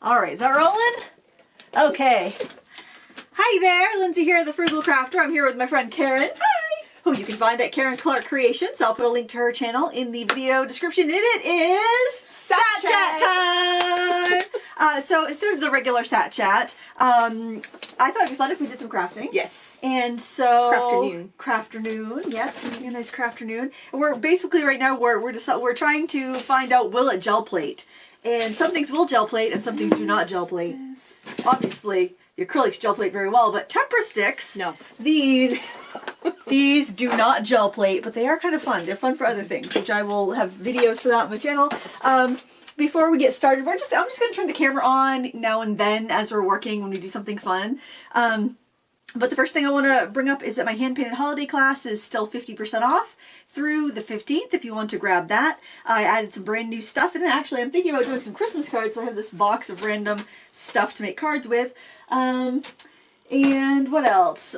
All right, is that rolling? Okay. Hi there, Lindsay here, the Frugal Crafter. I'm here with my friend Karen. Hi! Who you can find at Karen Clark Creations. I'll put a link to her channel in the video description. And it is Sat Chat time! So instead of the regular Sat Chat, I thought it'd be fun if we did some crafting. Yes. And so Crafternoon. Yes, a nice crafternoon. And we're basically right now we're trying to find out, will it gel plate? And some things will gel plate and some things do not gel plate. Yes. Obviously, the acrylics gel plate very well, but temper sticks, no. These do not gel plate, but they are kind of fun. They're fun for other things, which I will have videos for that on my channel. Before we get started, I'm just going to turn the camera on now and then as we're working when we do something fun. But the first thing I want to bring up is that my hand-painted holiday class is still 50% off through the 15th if you want to grab that. I added some brand new stuff, and actually I'm thinking about doing some Christmas cards, so I have this box of random stuff to make cards with. And what else?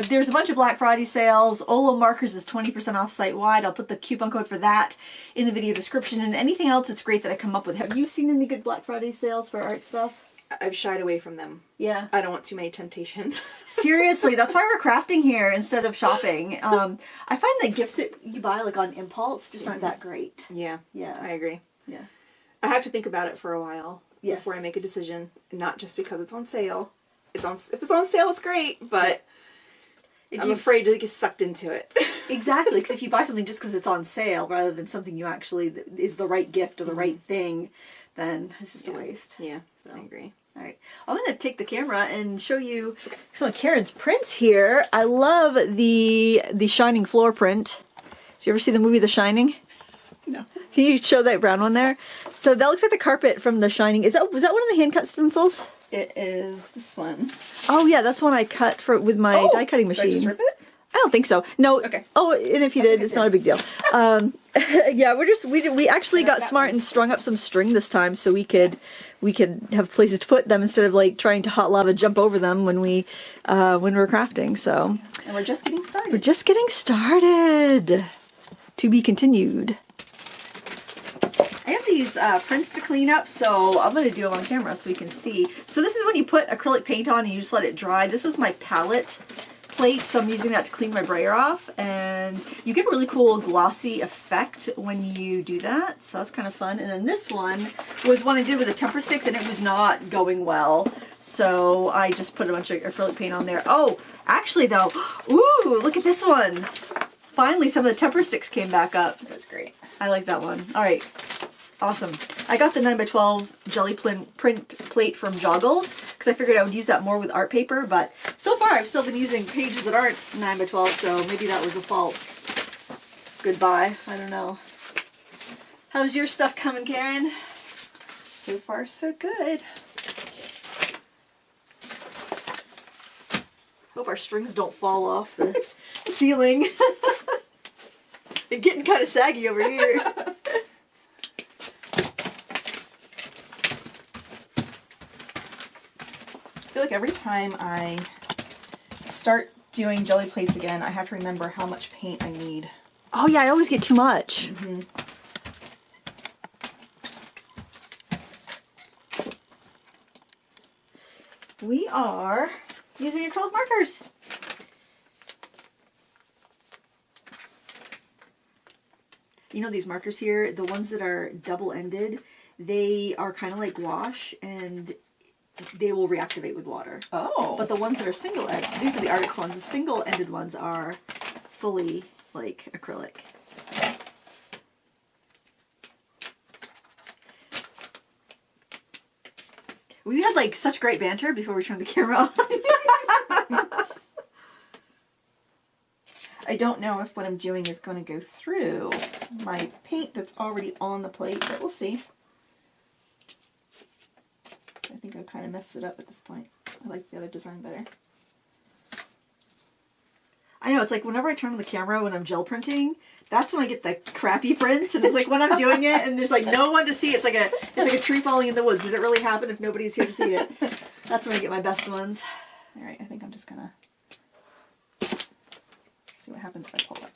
There's a bunch of Black Friday sales. Olo markers is 20% off site-wide. I'll put the coupon code for that in the video description, and anything else that's great that I come up with. Have you seen any good Black Friday sales for art stuff? I've shied away from them. Yeah. I don't want too many temptations. Seriously, that's why we're crafting here instead of shopping. I find the gifts that you buy like on impulse just aren't that great. Yeah. Yeah. I agree. Yeah. I have to think about it for a while Yes. before I make a decision, not just because it's on sale. If it's on sale, it's great, but I'm afraid to get sucked into it. Exactly, because if you buy something just because it's on sale rather than something you actually is the right gift or the right thing, then it's just a waste. Yeah, So. I agree. All right, I'm going to take the camera and show you some of Karen's prints here. I love the Shining floor print. Did you ever see the movie The Shining? No. Can you show that brown one there? So that looks like the carpet from The Shining. Was that one of the hand-cut stencils? It is this one. Oh yeah, that's one I cut with my die cutting machine. Did I just rip it? I don't think so. No. Okay. Oh, and if you did, it's not a big deal. Yeah, we actually got smart and strung up some string this time so we could have places to put them instead of like trying to hot lava jump over them when we're crafting. So. And we're just getting started. We're just getting started. To be continued. I have these prints to clean up, so I'm going to do them on camera so you can see. So this is when you put acrylic paint on and you just let it dry. This was my palette plate, so I'm using that to clean my brayer off, and you get a really cool glossy effect when you do that, so that's kind of fun. And then this one was one I did with the temper sticks, and it was not going well, so I just put a bunch of acrylic paint on there. Oh, actually though, ooh, look at this one. Finally, some of the temper sticks came back up. So that's great. I like that one. All right. Awesome. I got the 9x12 jelly print plate from Joggles because I figured I would use that more with art paper, but so far I've still been using pages that aren't 9x12, so maybe that was a false goodbye. I don't know. How's your stuff coming, Karen? So far, so good. Hope our strings don't fall off the ceiling. They're getting kind of saggy over here. I feel like every time I start doing jelly plates again, I have to remember how much paint I need. Oh yeah, I always get too much. Mm-hmm. We are using acrylic markers. You know these markers here, the ones that are double-ended, they are kind of like gouache and they will reactivate with water. Oh. But the ones that are single-ended, these are the Artix ones, the single-ended ones are fully like acrylic. We had like such great banter before we turned the camera on. I don't know if what I'm doing is going to go through my paint that's already on the plate, but we'll see. I think I've kind of messed it up at this point. I like the other design better. I know, it's like whenever I turn on the camera when I'm gel printing, that's when I get the crappy prints, and it's like when I'm doing it and there's like no one to see. It's like a tree falling in the woods. Did it really happen if nobody's here to see it? That's when I get my best ones. Alright, I think I'm just gonna see what happens if I pull it.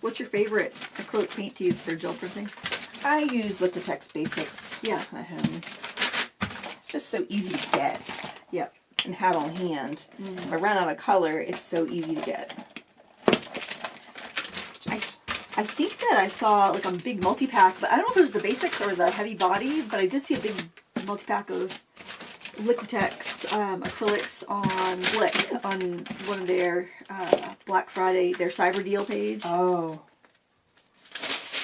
What's your favorite acrylic paint to use for gel printing? I use Liquitex Basics. Yeah. At home. It's just so easy to get. Yep. And have on hand. If I run out of color, it's so easy to get. I think that I saw like a big multi-pack, but I don't know if it was the basics or the heavy body, but I did see a big multi-pack of Liquitex acrylics on Blick on one of their Black Friday, their Cyber Deal page. Oh.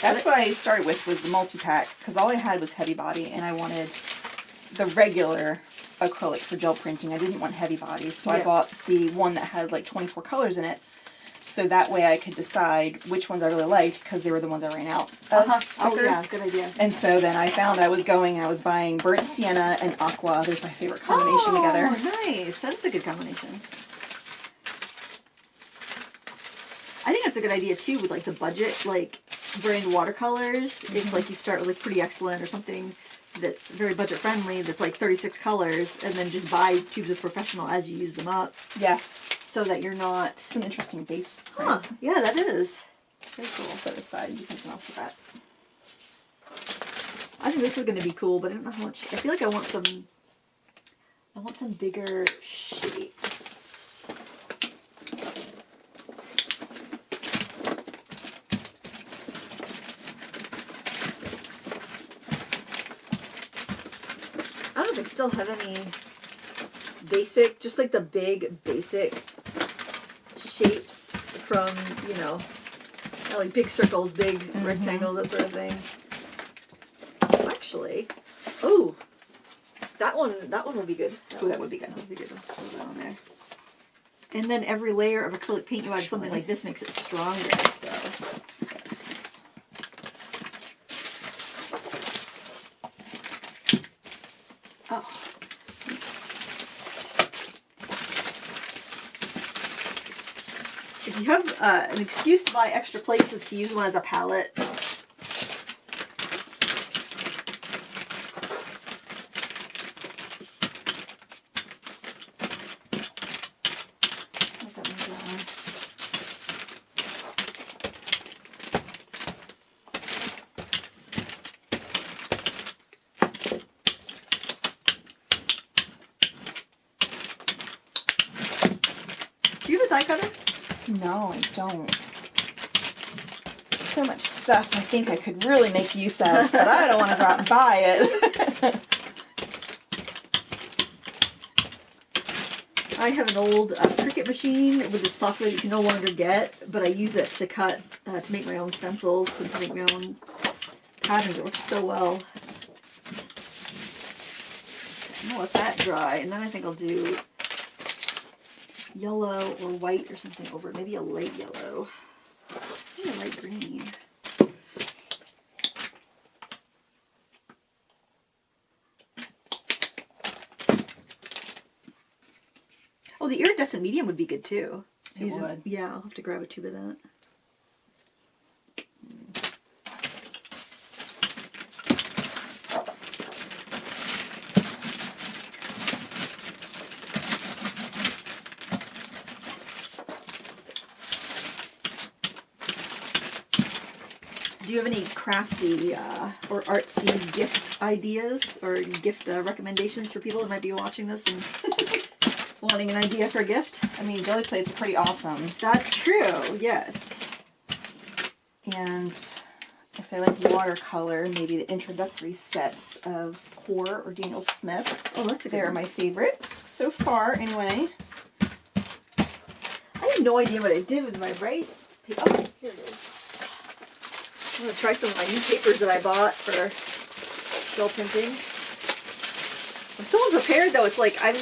That's what I started with, was the multi-pack, because all I had was heavy body, and I wanted the regular acrylic for gel printing. I didn't want heavy body, so I bought the one that had like 24 colors in it, so that way I could decide which ones I really liked, because they were the ones I ran out of. Oh yeah, good idea. And so then I found I was buying burnt sienna and aqua. There's my favorite combination together. Oh, nice. That's a good combination. I think that's a good idea too with like the budget, like brand watercolors. If like you start with like Pretty Excellent or something that's very budget friendly, that's like 36 colors, and then just buy tubes of Professional as you use them up. Yes. So that you're not... It's an interesting base. Huh. Yeah, that is. Very cool. Set aside and do something else with that. I think this is going to be cool, but I don't know how much... I feel like I want some bigger shapes. I don't know if I still have any basic, just like the big basic shapes from, you know, like big circles, big rectangles, that sort of thing. Actually, oh, that one will be good. Oh, that would be good. That would be good. Let's throw that on there. And then every layer of acrylic paint you add something like this makes it stronger. So. Yes. Oh. If you have an excuse to buy extra plates is to use one as a palette. Do you have a die cutter? No, I don't. So much stuff I think I could really make use of, but I don't want to go out and buy it. I have an old Cricut machine with the software you can no longer get, but I use it to cut, to make my own stencils and to make my own patterns. It works so well. I'm gonna let that dry, and then I think I'll do yellow or white or something over it. Maybe a light yellow. Maybe a light green. Oh, the iridescent medium would be good too. It would. Yeah, I'll have to grab a tube of that. Do you have any crafty or artsy gift ideas or gift recommendations for people that might be watching this and wanting an idea for a gift? I mean, jelly plates are pretty awesome. That's true, yes. And if they like watercolor, maybe the introductory sets of Core or Daniel Smith. Oh, that's a good They're one. my favorites so far, anyway. I have no idea what I did with my rice paper. Oh, here it is. I'm going to try some of my new papers that I bought for gel printing. I'm so unprepared though. It's like, I'm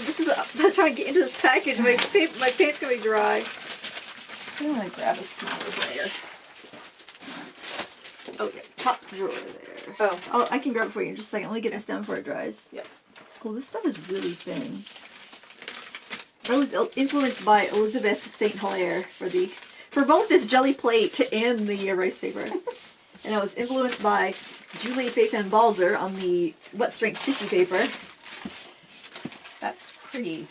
trying to get into this package. My paint's going to be dry. I'm going to grab a smaller layer. Oh, yeah, top drawer there. Oh. I can grab it for you in just a second. Let me get this down before it dries. Yep. Oh, this stuff is really thin. I was influenced by Elizabeth St. Hilaire for both this jelly plate and the rice paper. And I was influenced by Julie Peyton Balzer on the wet strength tissue paper. That's pretty.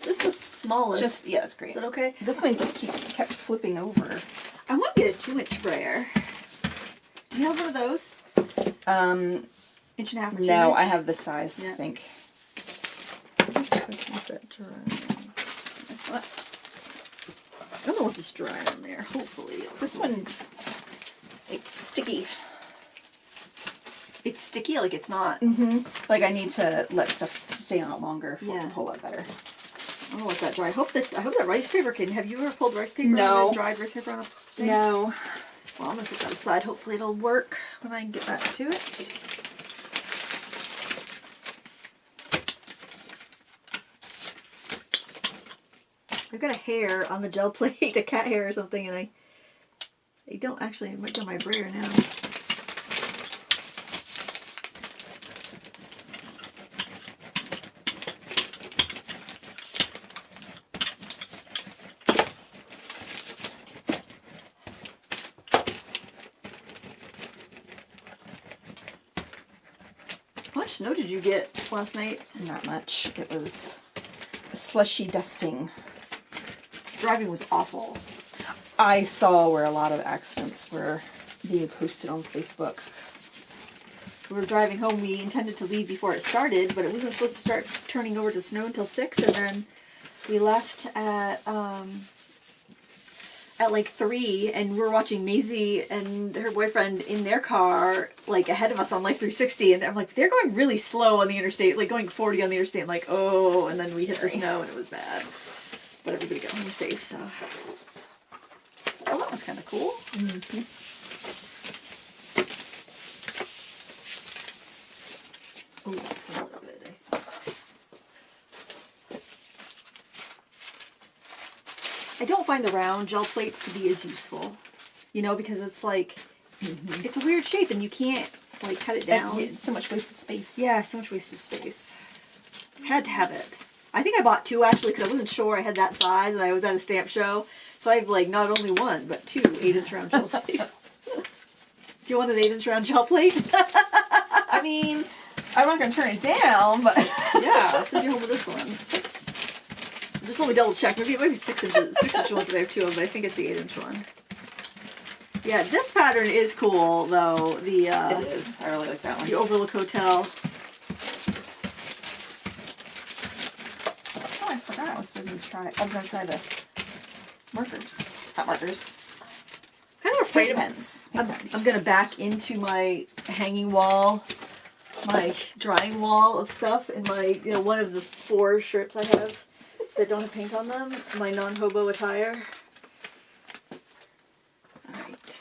This is the smallest. Yeah, that's great. Is that okay? This one just kept flipping over. I want to get a 2-inch sprayer. Do you have one of those? 1.5 inch or 2 No, inch? I have this size, Yeah. I think. That dry. This one. I don't know what this dry on there. Hopefully. This one, it's sticky. It's sticky, like it's not. Like I need to let stuff stay on it longer for it to Yeah. pull up better. I don't know what's that dry. I hope that rice paper can. Have you ever pulled rice paper? No. On a dried rice paper on a thing? No. Well, I'm gonna set that aside. Hopefully it'll work when I can get back to it. I've got a hair on the gel plate, a cat hair or something, and I don't actually. I might go my brayer now. How much snow did you get last night? Not much. It was a slushy dusting. Driving was awful. I saw where a lot of accidents were being posted on Facebook. We were driving home. We intended to leave before it started, but it wasn't supposed to start turning over to snow until 6, and then we left at like 3, and we were watching Maisie and her boyfriend in their car, like ahead of us on like 360, and I'm like, they're going really slow on the interstate, like going 40 on the interstate. I'm like, oh, and then we hit the snow and it was bad. But everybody got home safe, so. Oh, that one's kind of cool. Oh, that's a little bit. I don't find the round gel plates to be as useful, you know, because it's like, it's a weird shape and you can't like cut it down. It's so much wasted space. Yeah, so much wasted space. Had to have it. I think I bought 2 actually because I wasn't sure I had that size and I was at a stamp show. So I have like not only 1, but 2 8-inch round gel plates. Do you want an 8-inch round gel plate? I mean, I'm not going to turn it down, but... Yeah, I'll send you home with this one. Just let me double check. Maybe it might be 6 inches. 6-inch ones that I have 2 of, but I think it's the 8-inch one. Yeah, this pattern is cool though. The it is. I really like that one. the Overlook Hotel. Oh, I forgot I was supposed to try. I was going to try the markers. Not markers. Kind of afraid Paint of pens. I'm gonna back into my hanging wall, my drying wall of stuff in my, you know, one of the 4 shirts I have that don't have paint on them, my non-hobo attire. Alright.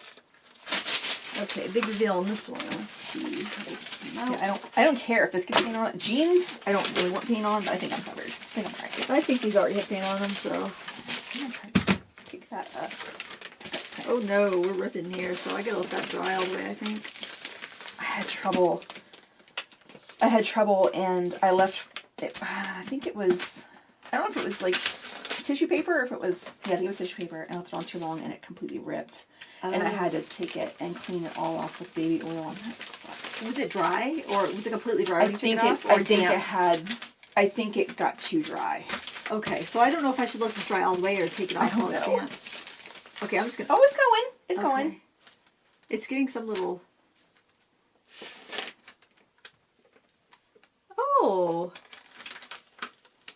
Okay, big reveal on this one. Let's see how this came out. Yeah, I don't care if this gets paint on it. Jeans, I don't really want paint on, but I think I'm covered. I think I'm alright. I think these already have paint on them, so. I'm gonna try to pick that up. Oh no, we're ripping here, so I gotta let that dry all the way, I think. I had trouble and I left it, I think it was, I don't know if it was like tissue paper or if it was, yeah, I think it was tissue paper, and I left it on too long and it completely ripped. And I had to take it and clean it all off with baby oil, and that sucked. Was it dry, or was it completely dry when you took it off? I think it got too dry. Okay, so I don't know if I should let this dry all the way or take it off I don't while it's know. damp. Okay, I'm just gonna... Oh, it's going. It's Okay. going. It's getting some little... Oh!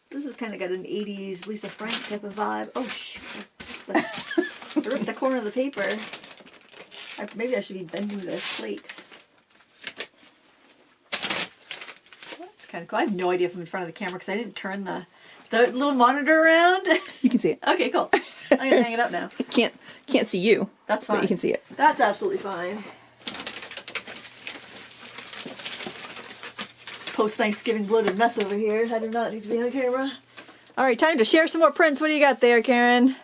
This has kind of got an 80s Lisa Frank type of vibe. Oh, shoot. I ripped the corner of the paper. Maybe I should be bending the plate. That's kind of cool. I have no idea if I'm in front of the camera because I didn't turn the little monitor around. You can see it. Okay, cool. I'm going to hang it up now. Can't see you. That's fine. But you can see it. That's absolutely fine. Post-Thanksgiving bloated mess over here. I do not need to be on camera. All right, time to share some more prints. What do you got there, Karen?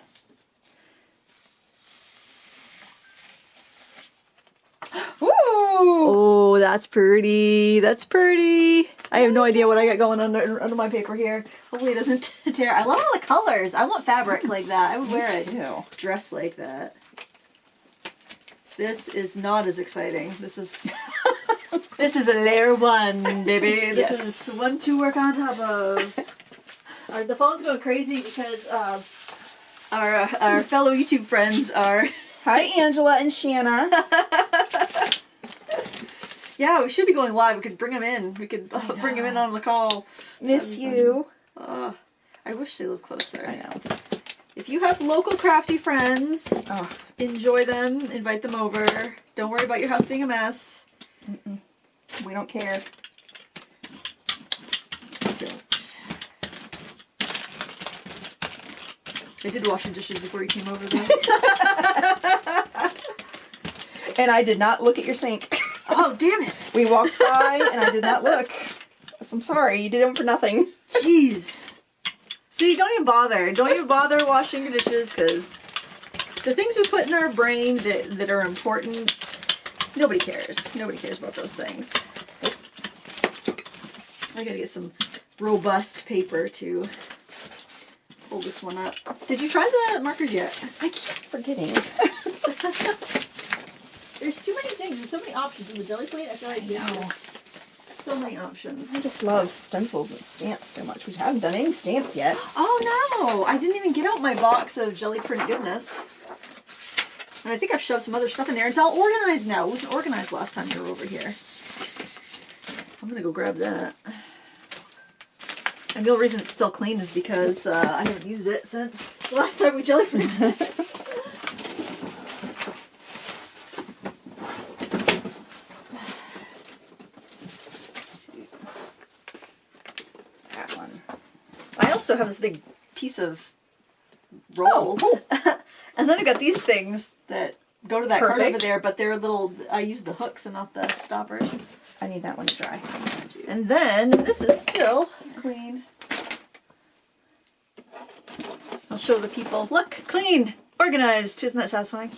Ooh! Oh, that's pretty. That's pretty. I have no idea what I got going under my paper here. Hopefully it doesn't tear. I love all the colors. I want fabric like that. I would wear a dress like that. This is not as exciting. This is this is a layer 1, baby. This is one to work on top of. The phone's going crazy because our fellow YouTube friends are Hi, Angela and Shanna. Yeah, we should be going live. We could bring them in. We could bring them in on the call. Miss you. I wish they lived closer. I know. If you have local crafty friends, enjoy them. Invite them over. Don't worry about your house being a mess. We don't care. I did wash the dishes before you came over, though. And I did not look at your sink. Oh, damn it. We walked by and I did not look. I'm sorry, you did them for nothing. Jeez. See, don't even bother. Don't even bother washing your dishes, because the things we put in our brain that are important, nobody cares. Nobody cares about those things. I gotta get some robust paper to hold this one up. Did you try the markers yet? I keep forgetting. There's too many things. There's so many options in the jelly plate. I feel like so many options. I just love stencils and stamps so much. We haven't done any stamps yet. Oh no! I didn't even get out my box of jelly print goodness. And I think I've shoved some other stuff in there. It's all organized now. It wasn't organized last time you were over here. I'm gonna go grab that. And the only reason it's still clean is because I haven't used it since the last time we jelly printed. That one. I also have this big piece of roll. Oh, cool. And then I got these things that go to that card over Perfect. there, but they're little, I use the hooks and not the stoppers. I need that one to dry. And then this is still clean. I'll show the people. Look, clean, organized. Isn't that satisfying?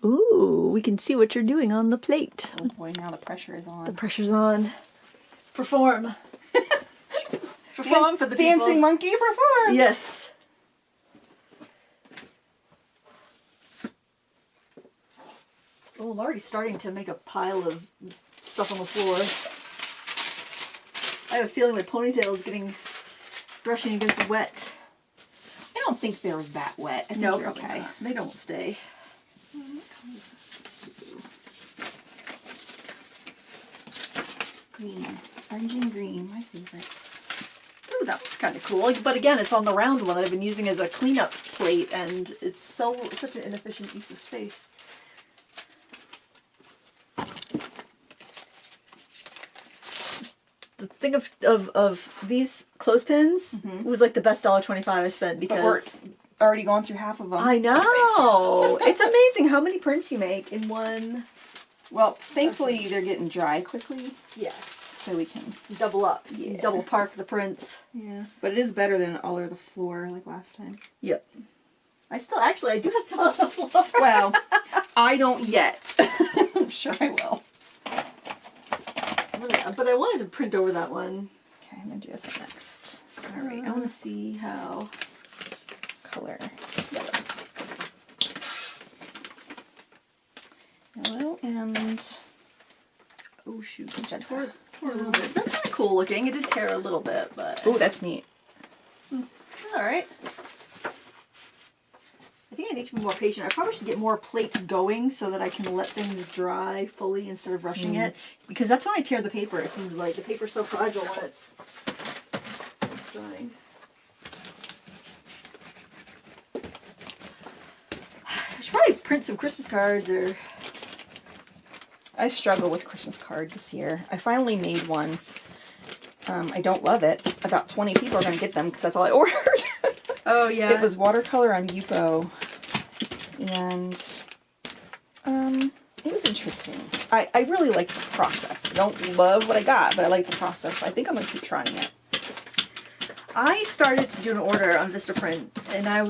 Ooh, we can see what you're doing on the plate. Oh boy, now the pressure is on. The pressure's on. Perform. Perform for the people. Dancing monkey perform. Yes. Oh, I'm already starting to make a pile of stuff on the floor. I have a feeling my ponytail is getting brushing against wet. I don't think they're that wet. I think No, you're probably okay. not. They don't stay. Green. Orange and green, my favorite. Ooh, that one's kind of cool. But again, it's on the round one that I've been using as a cleanup plate, and it's such an inefficient use of space. The thing of these clothespins was like the best $1.25 I spent, But we're because already gone through half of them. I know. It's amazing how many prints you make in one. Well, thankfully they're getting dry quickly, Yes. so we can. Double up. Yeah. Double park the prints. Yeah, but it is better than all over the floor like last time. Yep. I do have some on the floor. Well, I don't yet. I'm sure I will. But I wanted to print over that one. Okay, I'm gonna do this one next. All right. I want to see how. Color. Yellow and Oh shoot! magenta. Tore a little bit. That's kind of cool looking. It did tear a little bit, but Oh, that's neat. all right. I think I need to be more patient. I probably should get more plates going so that I can let things dry fully instead of rushing it. Because that's when I tear the paper. It seems like the paper's so fragile when it's drying. I should probably print some Christmas cards or. I struggle with Christmas card this year. I finally made one. I don't love it. About 20 people are going to get them because that's all I ordered. Oh yeah. It was watercolor on Yupo, and it was interesting. I really liked the process. I don't love what I got, but I like the process. I think I'm going to keep trying it. I started to do an order on Vistaprint, and I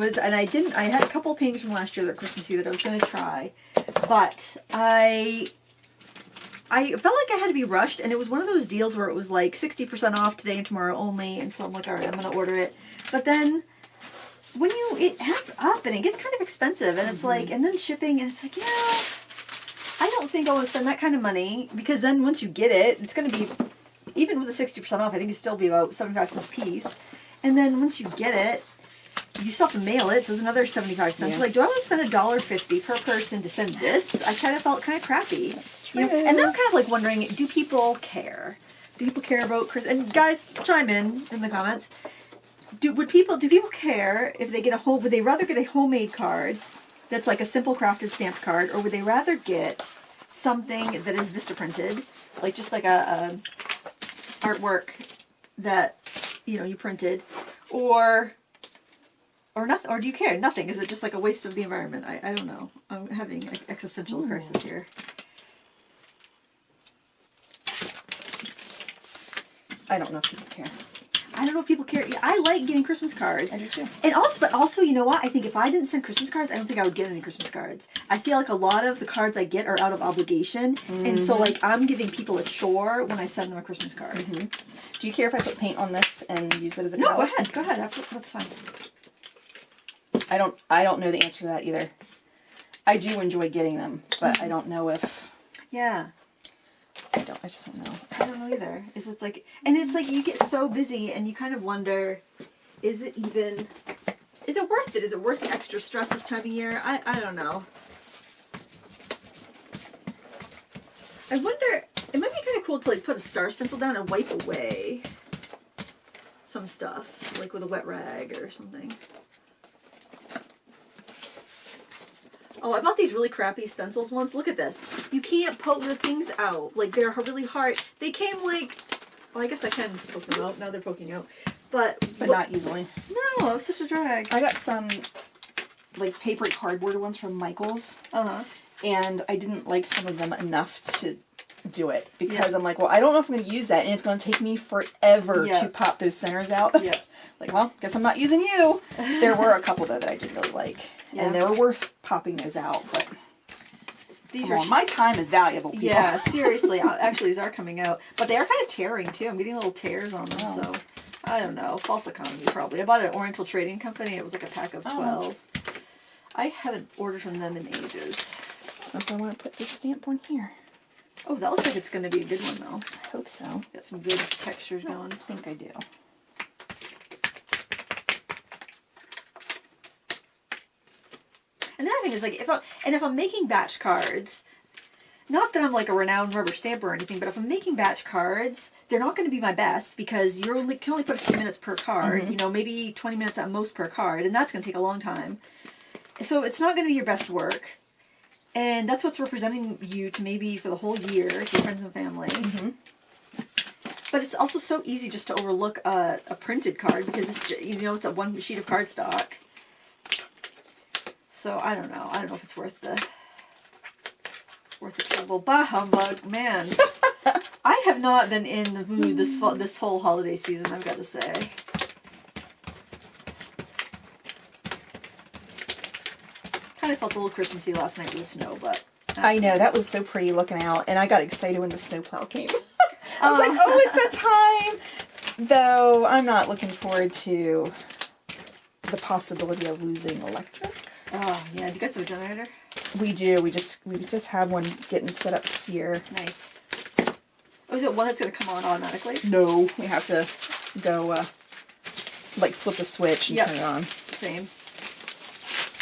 had a couple of paintings from last year that were Christmassy that I was going to try, but I felt like I had to be rushed, and it was one of those deals where it was like 60% off today and tomorrow only, and so I'm like, all right, I'm going to order it. But then when it adds up and it gets kind of expensive, and it's like, and then shipping, and it's like, I don't think I want to spend that kind of money, because then once you get it, it's going to be, even with the 60% off, I think it'd still be about 75 cents a piece. And then once you get it, you still have to mail it, so it's another 75 cents. Yeah. Like, do I want to spend $1.50 per person to send this? I kind of felt kind of crappy. That's true. You know? And then I'm kind of like wondering, do people care? Do people care about Christmas? And guys, chime in the comments. Do people care if they get would they rather get a homemade card that's like a simple crafted stamped card, or would they rather get something that is Vista printed, like just like a artwork that you printed, or nothing? Or do you care? Nothing. Is it just like a waste of the environment? I don't know. I'm having an existential crisis here. I don't know if people care. I don't know if people care. Yeah, I like getting Christmas cards. I do too. But also, you know what? I think if I didn't send Christmas cards, I don't think I would get any Christmas cards. I feel like a lot of the cards I get are out of obligation. And so, like, I'm giving people a chore when I send them a Christmas card. Do you care if I put paint on this and use it as a No, palette? go ahead. That's fine. I don't know the answer to that either. I do enjoy getting them, but I don't know if... Yeah. I just don't know. I don't know either. It's like you get so busy and you kind of wonder, is it worth it? Is it worth the extra stress this time of year? I don't know. I wonder, it might be kind of cool to like put a star stencil down and wipe away some stuff, like with a wet rag or something. Oh, I bought these really crappy stencils once. Look at this. You can't poke the things out. Like, they're really hard. They came like... Well, I guess I can poke them out. Now they're poking out. But not easily. No, it was such a drag. I got some, like, papery cardboard ones from Michael's. Uh-huh. And I didn't like some of them enough to do it. Because I'm like, well, I don't know if I'm going to use that. And it's going to take me forever to pop those centers out. Yeah. Like, well, guess I'm not using you. There were a couple, though, that I did really like. Yeah. And they were worth popping those out, but my time is valuable, people. Yeah, seriously. Actually, these are coming out. But they are kind of tearing, too. I'm getting little tears on them, so I don't know. False economy, probably. I bought it at Oriental Trading Company. It was like a pack of 12. I haven't ordered from them in ages. I don't know if I want to put this stamp on here. Oh, that looks like it's going to be a good one, though. I hope so. Got some good textures going. I think I do. And the other thing is, like, if I'm making batch cards, not that I'm like a renowned rubber stamper or anything, but if I'm making batch cards, they're not going to be my best because you can only put a few minutes per card, maybe 20 minutes at most per card, and that's going to take a long time. So it's not going to be your best work. And that's what's representing you to maybe for the whole year to your friends and family. But it's also so easy just to overlook a printed card because it's a one sheet of cardstock. So I don't know. I don't know if it's worth the trouble. Bah humbug, man. I have not been in the mood this whole holiday season, I've got to say. Kind of felt a little Christmassy last night with the snow, but I know, that was so pretty looking out, and I got excited when the snowplow came. I was like, oh, it's that time! Though I'm not looking forward to the possibility of losing electric. Oh, yeah. Do you guys have a generator? We do. We just have one getting set up this year. Nice. Oh, is it one that's going to come on automatically? No. We have to go, like, flip the switch and turn it on. Same.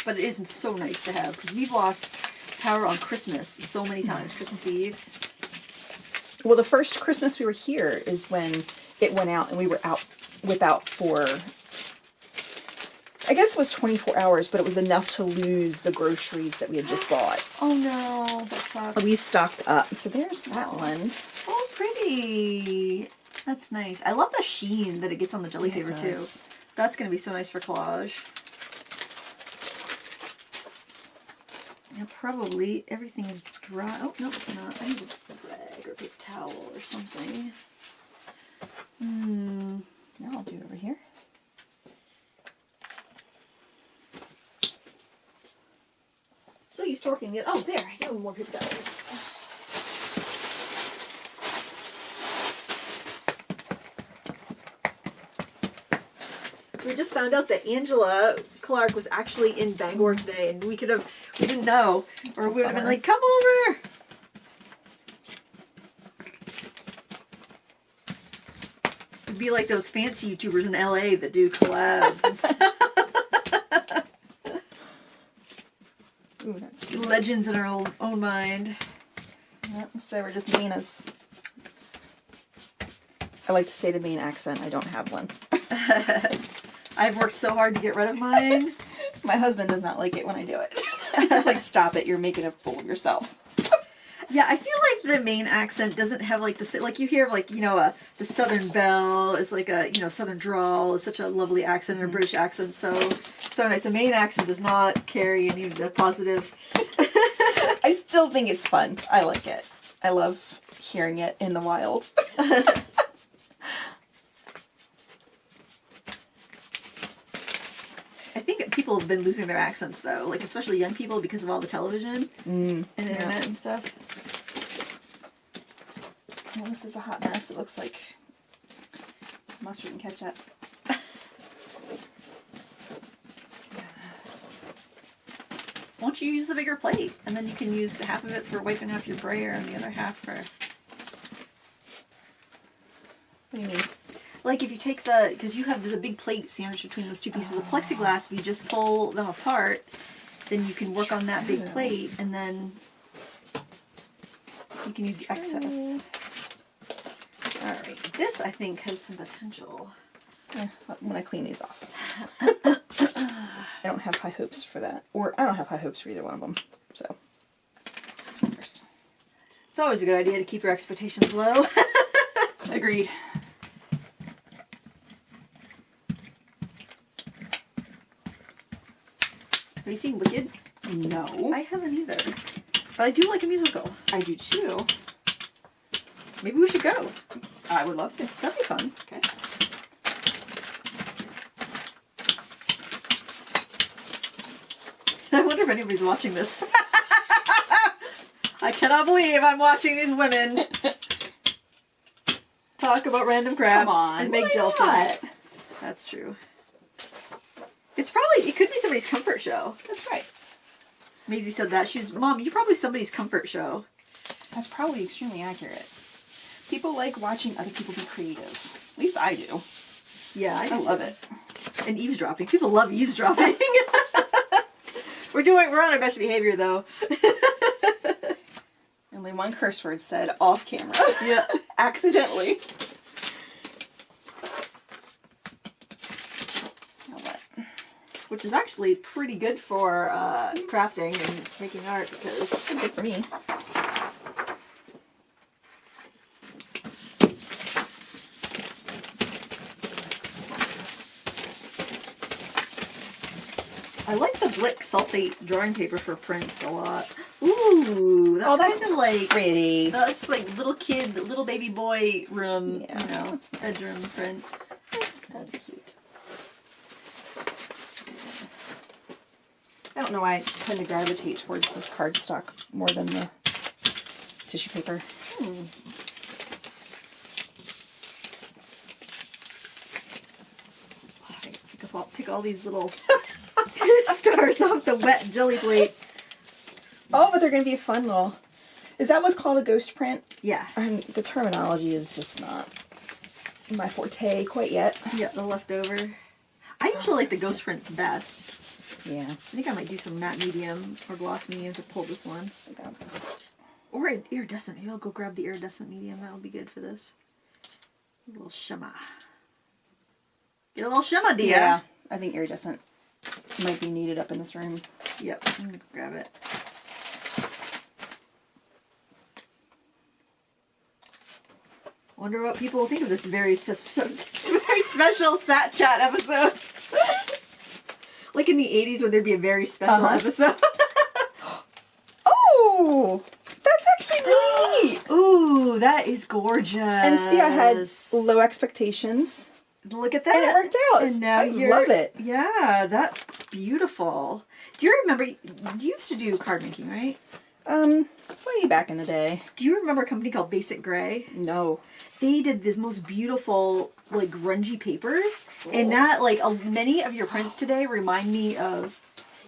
But it isn't so nice to have, because we've lost power on Christmas so many times. Christmas Eve. Well, the first Christmas we were here is when it went out, and we were out without for... I guess it was 24 hours, but it was enough to lose the groceries that we had just bought. Oh no, that sucks. We stocked up. So there's that one. Oh, pretty. That's nice. I love the sheen that it gets on the jelly paper too. That's going to be so nice for collage. Yeah, probably everything is dry. Oh, no, it's not. I need a rag or a paper towel or something. Now I'll do it over here. So used to working it. Oh, there. I got more paper towels. So we just found out that Angela Clark was actually in Bangor today, and we didn't know, or we would have been like, come over. be like those fancy YouTubers in LA that do collabs and stuff. Ooh, that's Legends in our own mind. yeah, instead we're just Mina's. I like to say the Maine accent. I don't have one. I've worked so hard to get rid of mine. My husband does not like it when I do it. He's like, stop it, you're making a fool of yourself. Yeah, I feel like the Maine accent doesn't have like the, like you hear like, you know, the Southern belle is like a, you know, Southern drawl is such a lovely accent, and a British accent, so nice. A Maine accent does not carry any of the positive. I still think it's fun. I like it. I love hearing it in the wild. I think people have been losing their accents though, like especially young people because of all the television and internet and stuff. Well, this is a hot mess. It looks like mustard and ketchup. Won't you use the bigger plate? And then you can use half of it for wiping off your brayer and the other half for... What do you mean? Like if you take the... Because you have, there's a big plate sandwiched between those two pieces of plexiglass. If you just pull them apart, then you can work on that big plate, and then you can use the excess. Alright, this I think has some potential. When I clean these off. I don't have high hopes for that. Or I don't have high hopes for either one of them. So, first. It's always a good idea to keep your expectations low. Agreed. Have you seen Wicked? No. I haven't either. But I do like a musical. I do too. Maybe we should go. I would love to. That'd be fun. Okay. I wonder if anybody's watching this. I cannot believe I'm watching these women talk about random crap and make gel not? That's true. It's probably, it could be somebody's comfort show. That's right. Maisie said that. She's, Mom, you're probably somebody's comfort show. That's probably extremely accurate. People like watching other people be creative. At least I do. Yeah, I love it. And eavesdropping. People love eavesdropping. We're on our best behavior though. Only one curse word said off camera. Yeah. Accidentally. Which is actually pretty good for crafting and making art because... Good for me. I like the Blick sulfate drawing paper for prints a lot. Ooh, that's kind of like pretty. It's like little kid, little baby boy room, Yeah, you know, that's nice. bedroom print. That's cute. I don't know why I tend to gravitate towards the cardstock more than the tissue paper. I'll pick all these little stars off the wet jelly plate. Oh, but they're going to be a fun little... Is that what's called a ghost print? Yeah. The terminology is just not my forte quite yet. Yeah, the leftover. I usually like the ghost prints best. Yeah. I think I might do some matte medium or gloss medium to pull this one. That one's good. Or an iridescent. Maybe I'll go grab the iridescent medium. That'll be good for this. A little shimmer. Get a little shimmer, dear. Yeah, I think iridescent might be needed up in this room. Yep, I'm going to grab it. Wonder what people will think of this very special Sat Chat episode. Like in the 80s when there'd be a very special episode. Oh! That's actually really neat! Ooh, that is gorgeous. And see, I had low expectations. Look at that. And it worked out. And now I love it. Yeah, that's beautiful. Do you remember, you used to do card making, right? Way back in the day. Do you remember a company called Basic Gray? No. They did this most beautiful, like, grungy papers. And that, like, many of your prints today remind me of...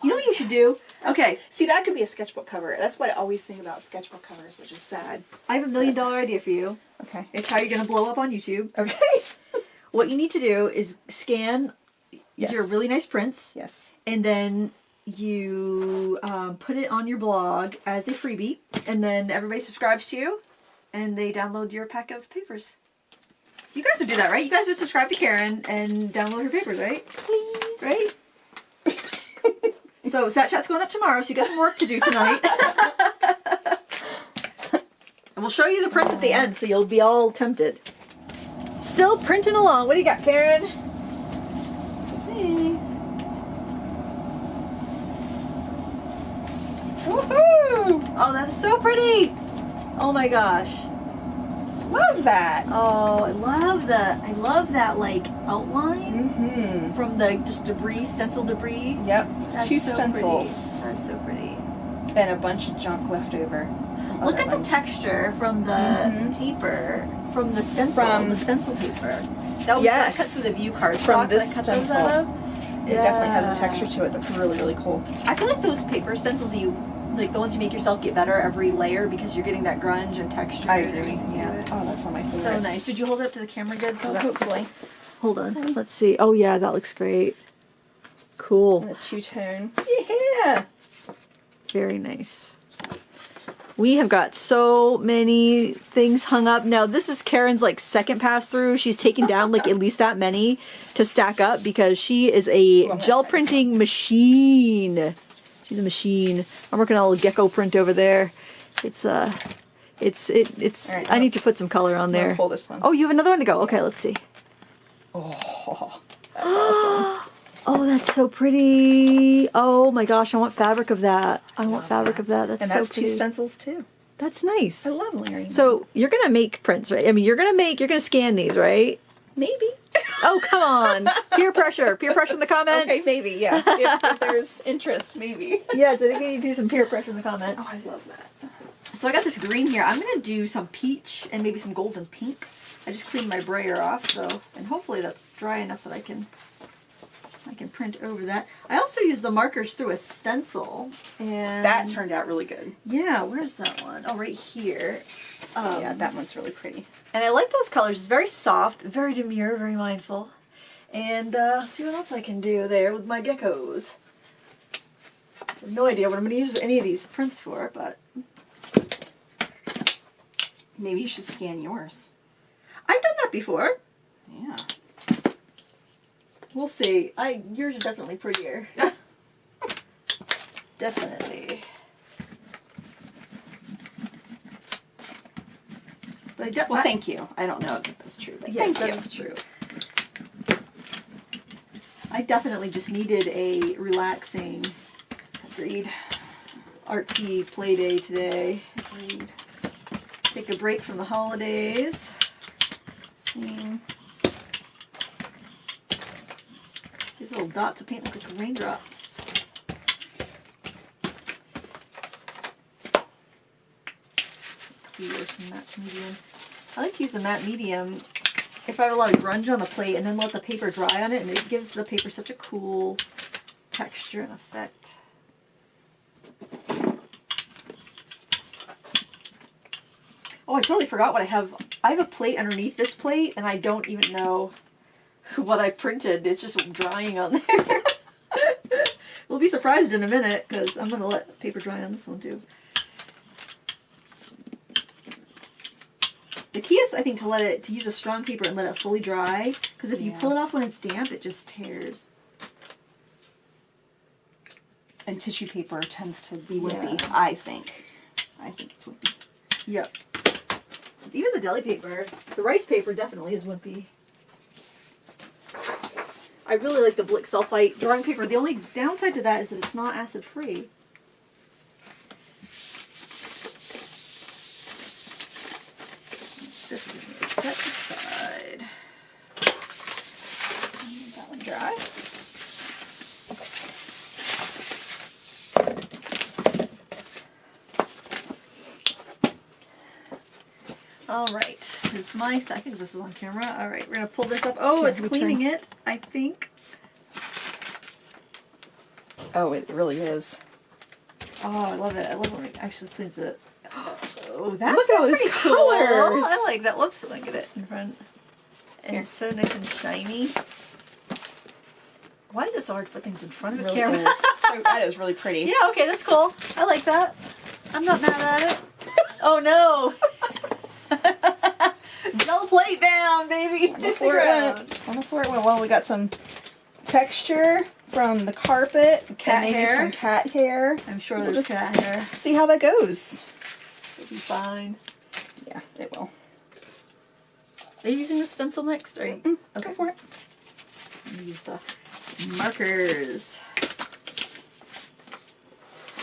You know what you should do? Okay. See, that could be a sketchbook cover. That's what I always think about sketchbook covers, which is sad. I have $1 million idea for you. Okay. It's how you're going to blow up on YouTube. Okay. what you need to do is scan your really nice prints. Yes. And then you put it on your blog as a freebie, and then everybody subscribes to you, and they download your pack of papers. You guys would do that, right? You guys would subscribe to Karen and download her papers, right? Please. Right? So Snapchat's going up tomorrow, so you got some work to do tonight. And we'll show you the prints at the end, so you'll be all tempted. Still printing along. What do you got, Karen? Let's see. Woohoo! Oh, that is so pretty. Oh my gosh. Love that. Oh, I love that like outline from the just debris, stencil debris. Yep. It's That's 2 so stencils. Pretty. That's so pretty. And a bunch of junk left over. Look at the texture from the paper, from the stencil, the stencil paper. That cuts with a view card from stock this that cuts stencil. out of. It definitely has a texture to it that's really, really cool. I feel like those paper stencils like the ones you make yourself get better every layer because you're getting that grunge and texture. I and agree. everything to Yeah. it. Oh, that's one of my favorites. So nice. Did you hold it up to the camera good? So Hopefully. Hold on. Let's see. Oh yeah, that looks great. Cool. And the 2-tone. Yeah. Very nice. We have got so many things hung up. Now, this is Karen's like second pass through. She's taken down like at least that many to stack up because she is a gel printing machine. She's a machine. I'm working on a little gecko print over there. It's right, I need to put some color on there. Pull this one. Oh, you have another one to go. Okay, let's see. Oh, that's awesome. Oh, that's so pretty. Oh my gosh, I want fabric of that. I want fabric of that. That's And so that's 2 pretty. stencils too. That's nice. I love layering. So you're gonna make prints, right? I mean, you're gonna scan these, right? maybe. Oh, come on. Peer pressure in the comments. Okay, maybe, yeah. If there's interest, maybe. Yes, I think we need to do some peer pressure in the comments. Oh, I love that. So I got this green here. I'm gonna do some peach and maybe some golden pink. I just cleaned my brayer off, and hopefully that's dry enough that I can print over that. I also used the markers through a stencil, and That turned out really good. yeah, where's that one? Oh, right here. Yeah, that one's really pretty. And I like those colors. It's very soft, very demure, very mindful. And see what else I can do there with my geckos. I have no idea what I'm going to use any of these prints for, but Maybe you should scan yours. I've done that before. Yeah. We'll see. Yours are definitely prettier. Definitely. But Well, thank you. I don't know if that's true, but yes, thank that you. is true. I definitely just needed a relaxing, Agreed. artsy play day today. Agreed. Take a break from the holidays. Same. These little dots of paint look like raindrops. Clear some matte medium. I like to use the matte medium if I have a lot of grunge on the plate and then let the paper dry on it, and it gives the paper such a cool texture and effect. Oh, I totally forgot what I have. I have a plate underneath this plate, and I don't even know what I printed. It's just drying on there. We'll be surprised in a minute, because I'm going to let paper dry on this one too. The key is, I think, to use a strong paper and let it fully dry, because if you pull it off when it's damp, it just tears. And tissue paper tends to be wimpy, Yeah. I think. I think it's wimpy. Yep. Even the deli paper, the rice paper definitely is wimpy. I really like the Blick Sulfite drawing paper. The only downside to that is that it's not acid free. This one is set aside. Let that one dry. All right, this is I think this is on camera. All right, we're gonna pull this up. Oh, it's cleaning it, I think. Oh, it really is. Oh, I love it. I love when it actually cleans it. Oh, that's Look at all these pretty cool. colors. I like that. Whoops, let me get it in front. And it's so nice and shiny. Why is it so hard to put things in front of the Really camera? is. That is really pretty. Yeah, okay, that's cool. I like that. I'm not mad at it. Oh no! Gel plate down, baby! Before it went. Well, we got some texture from the carpet. Cat and maybe hair. some cat hair. I'm sure We'll there's just cat hair. see how that goes. It'll be fine. Yeah, it will. Are you using the stencil next? Or Go for it. Let me use the markers.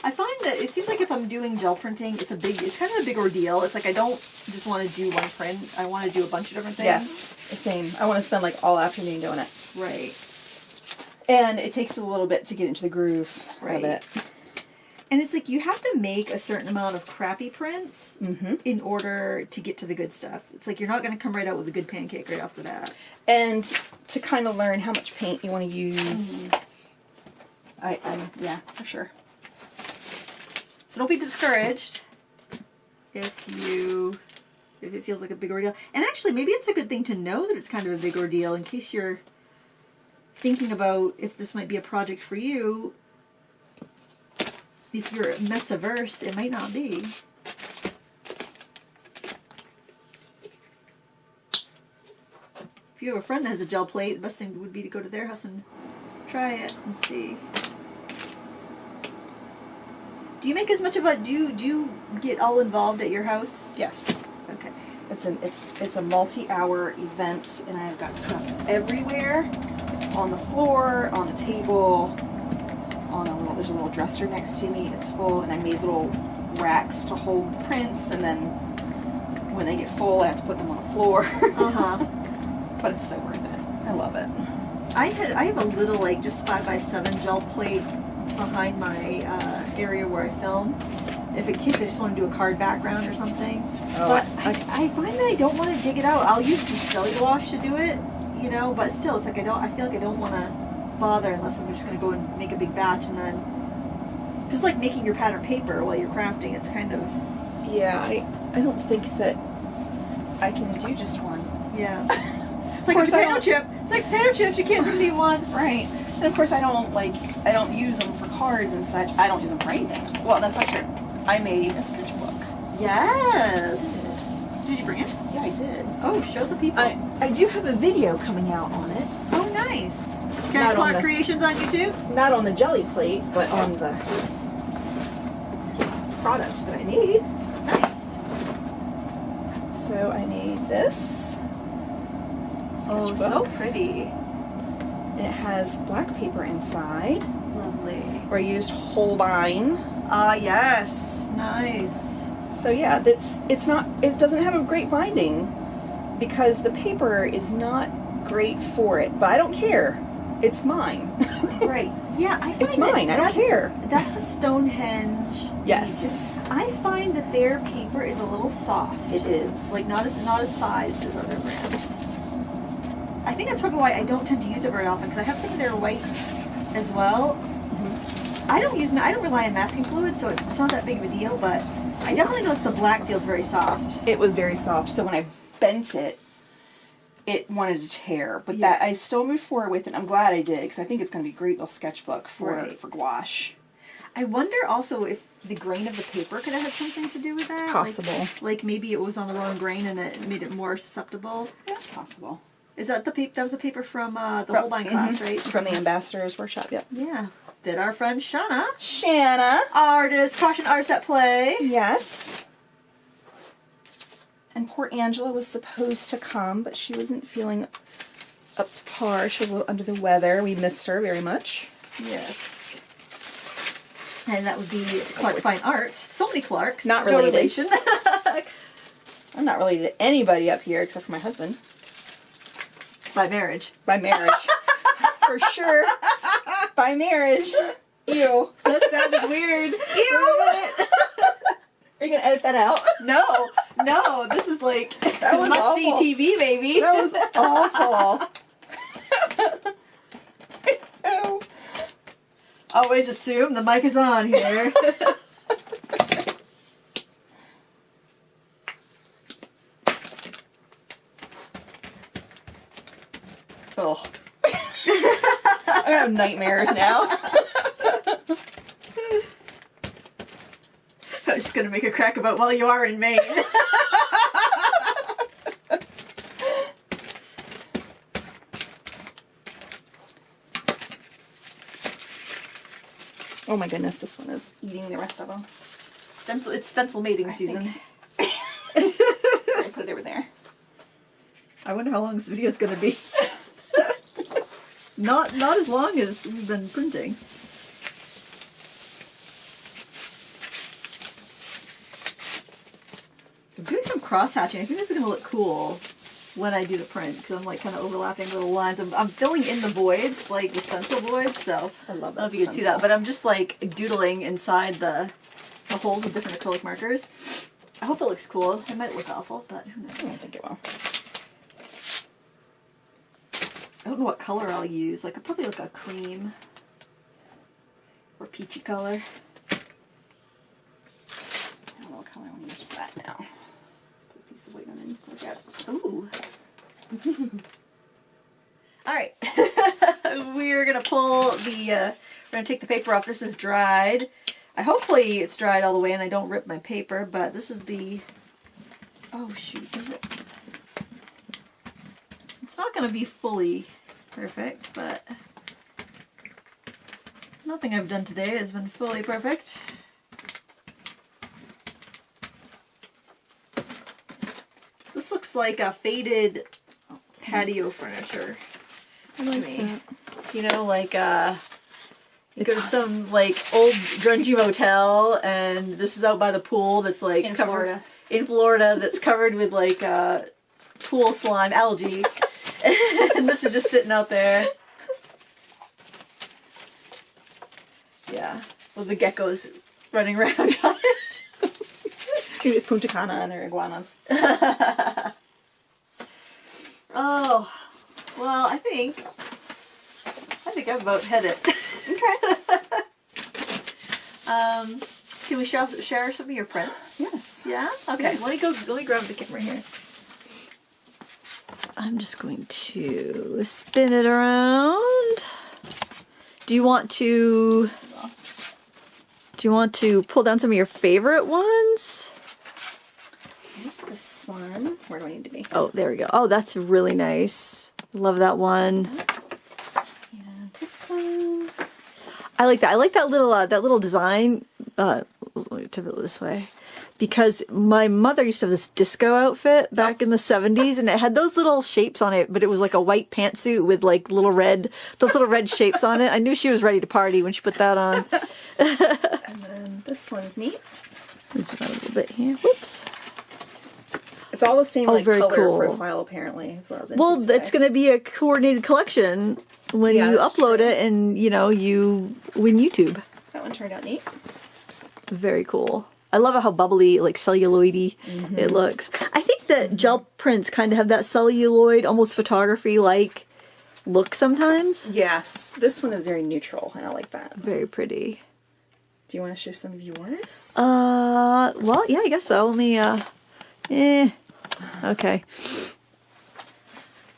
I find that it seems like if I'm doing gel printing, it's kind of a big ordeal. It's like I don't just want to do one print. I want to do a bunch of different things. Yes, same. I want to spend like all afternoon doing it. Right. And it takes a little bit to get into the groove Right. of it. And it's like you have to make a certain amount of crappy prints in order to get to the good stuff. It's like you're not going to come right out with a good pancake right off the bat. And to kind of learn how much paint you want to use. Yeah, for sure. So don't be discouraged if it feels like a big ordeal. And actually, maybe it's a good thing to know that it's kind of a big ordeal in case you're thinking about if this might be a project for you. If you're mess-averse, it might not be. If you have a friend that has a gel plate, the best thing would be to go to their house and try it and see. Do you make as much of a, do you get all involved at your house? Yes. Okay. It's a multi-hour event, and I've got stuff everywhere, on the floor, on the table, there's a little dresser next to me. It's full, and I made little racks to hold the prints, and then when they get full, I have to put them on the floor. But it's so worth it. I love it. I have a little like just 5x7 gel plate behind my area where I film. If in case I just want to do a card background or something. Oh, But I find that I don't want to dig it out. I'll use jelly wash to do it, you know. But still, it's like I feel like I don't want to bother unless I'm just going to go and make a big batch and then. It's like making your pattern paper while you're crafting. It's kind of. Yeah, I don't think that I can do just one. Yeah. It's like a potato chip. It's like potato chips. You can't just eat one. Right. And of course, I don't use them for cards and such. I don't use them for anything. Well, that's not true. I made a sketchbook. Yes. Did you bring it? Yeah, I did. Oh, show the people. I do have a video coming out on it. Oh, nice. Not on Clark the- Creations on YouTube? Not on the jelly plate, but on the product that I made. Nice. So I made this Oh, sketchbook. so pretty. And it has black paper inside, Lovely. where I used Holbein. Ah, yes. Nice. So yeah, it doesn't have a great binding because the paper is not great for it, but I don't care. It's mine. Right. Yeah, I find It's mine. I don't care. That's a Stonehenge. Yes. I find that their paper is a little soft. It is. Like not as sized as other brands. I think that's probably why I don't tend to use it very often because I have some of their white as well. I don't rely on masking fluid, so it's not that big of a deal. But I definitely noticed the black feels very soft. It was very soft, so when I bent it, it wanted to tear. But Yeah. that I still moved forward with it. I'm glad I did because I think it's going to be a great little sketchbook for Right. gouache. I wonder also if the grain of the paper could have had something to do with that. Possible. Like maybe it was on the wrong grain and it made it more susceptible. Yeah, it's possible. Is that the paper? That was a paper from the Holbein class, right? From the Ambassador's Workshop, yep. Yeah. Did our friend Shauna, Shanna. artist, Caution Artists at Play. Yes. And poor Angela was supposed to come, but she wasn't feeling up to par. She was a little under the weather. We missed her very much. Yes. And that would be Clark Fine Art. So many Clarks. Not No related. relation. I'm not related to anybody up here except for my husband. By marriage. By marriage. For sure. By marriage. Ew. That sounded weird. Ew. Are you going to edit that out? No. This is like That was must-see awful. TV, baby. That was awful. Ew. Always assume the mic is on here. have nightmares now. I was just gonna make a crack about while you are in Maine. Oh my goodness, this one is eating the rest of them. Stencil, it's stencil mating season. I put it over there. I wonder how long this video is gonna be. Not as long as we've been printing. I'm doing some cross hatching. I think this is gonna look cool when I do the print because I'm like kind of overlapping little lines. I'm filling in the voids, like the stencil voids. So I love that. I don't know if you can see that, but I'm just like doodling inside the holes with different acrylic markers. I hope it looks cool. It might look awful, but who knows? I don't think it will. I don't know what color I'll use. Like, I'll probably look a cream or peachy color. I don't know what color I want to use for that now. Let's put a piece of white on it to look at. Ooh. Alright. We're going to pull the, we're going to take the paper off. This is dried. Hopefully it's dried all the way and I don't rip my paper, but this is the, oh shoot, is it? It's not going to be fully perfect, but nothing I've done today has been fully perfect. This looks like a faded patio furniture. I like that. You know, like you go to some like old grungy motel and this is out by the pool that's like In covered Florida. in Florida that's covered with like pool slime algae. And this is just sitting out there. Yeah. With the geckos running around on it. Maybe it's Punta Cana and they're iguanas. Oh. Well, I think I've about had it. Okay. Can we share some of your prints? Yes. Yeah? Okay. Yes. Let me grab the camera here. I'm just going to spin it around. Do you want to pull down some of your favorite ones? Here's this one. Where do I need to be? Oh, there we go. Oh, that's really nice. Love that one. And this one. I like that. I like that little design. Let me tip it this way. Because my mother used to have this disco outfit back in the 70s and it had those little shapes on it, but it was like a white pantsuit with like those little red shapes on it. I knew she was ready to party when she put that on. And then this one's neat. Let's try a little bit here. Whoops. It's all the same like very color cool. profile apparently is what I was into Well, today. it's going to be a coordinated collection when Yeah, you that's upload true. it and, you win YouTube. That one turned out neat. Very cool. I love how bubbly, like celluloidy it looks. I think that gel prints kind of have that celluloid, almost photography-like look sometimes. Yes. This one is very neutral and I like that. Very pretty. Do you want to show some of yours? Well, yeah, I guess so. Let me, okay.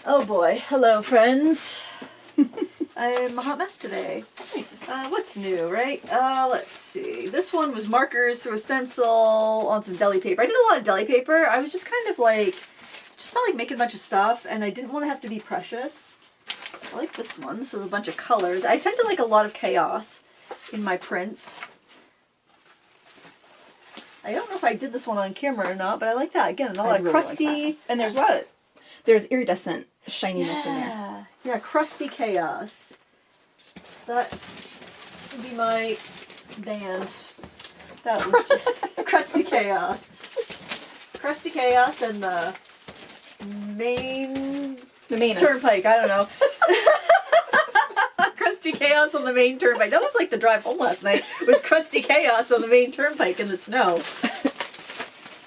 Oh boy. Hello, friends. I'm a hot mess today. What's new, right? Let's see. This one was markers through a stencil on some deli paper. I did a lot of deli paper. I was just kind of like, just felt like making a bunch of stuff and I didn't want to have to be precious. I like this one. So a bunch of colors. I tend to like a lot of chaos in my prints. I don't know if I did this one on camera or not, but I like that. Again, a lot of really crusty. like that. And there's iridescent shininess in there. Yeah, crusty chaos. That would be my band. That was crusty chaos. Crusty chaos and the Maine Turnpike. I don't know. Crusty chaos on the Maine Turnpike. That was like the drive home last night. It was crusty chaos on the Maine Turnpike in the snow.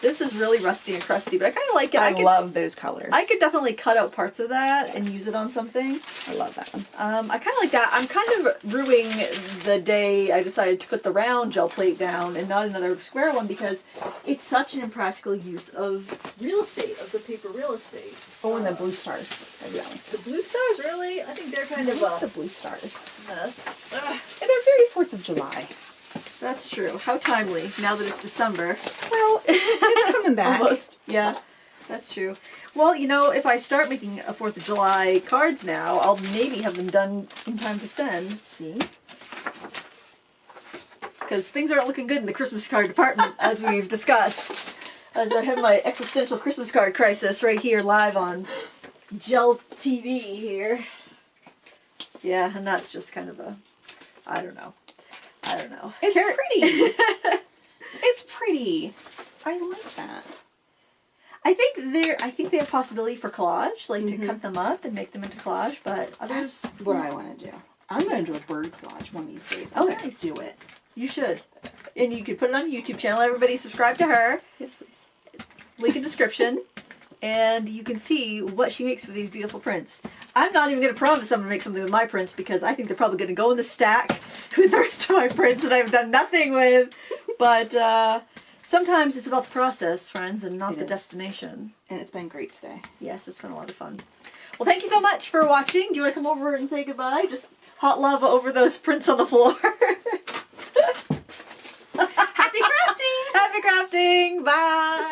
This is really rusty and crusty, but I kind of like it. I love those colors. I could definitely cut out parts of that and use it on something. I love that one. I kind of like that. I'm kind of ruining the day I decided to put the round gel plate down and not another square one because it's such an impractical use of real estate, of the paper real estate. Oh, and the blue stars. Yeah. The blue stars, really? I think they're kind of the blue stars. mess. And they're very 4th of July. That's true. How timely, now that it's December. Well, it's coming back. Almost. Yeah, that's true. Well, you know, if I start making a 4th of July cards now, I'll maybe have them done in time to send. See? Because things aren't looking good in the Christmas card department, as we've discussed. As I have my existential Christmas card crisis right here live on Gel TV here. Yeah, and that's just kind of a, I don't know. It's pretty. It's pretty. I like that. I think they have possibility for collage, like to cut them up and make them into collage, but others. That's what I want to do. I'm going to do a bird collage one of these days. Oh, I'm going nice. to do it. You should. And you could put it on YouTube channel. Everybody subscribe to her. Yes, please. Link in description. And you can see what she makes with these beautiful prints. I'm not even going to promise I'm going to make something with my prints because I think they're probably going to go in the stack with the rest of my prints that I've done nothing with. But sometimes it's about the process, friends, and not the destination. And it's been great today. Yes, it's been a lot of fun. Well, thank you so much for watching. Do you want to come over and say goodbye? Just hot love over those prints on the floor. Happy crafting! Happy crafting! Bye!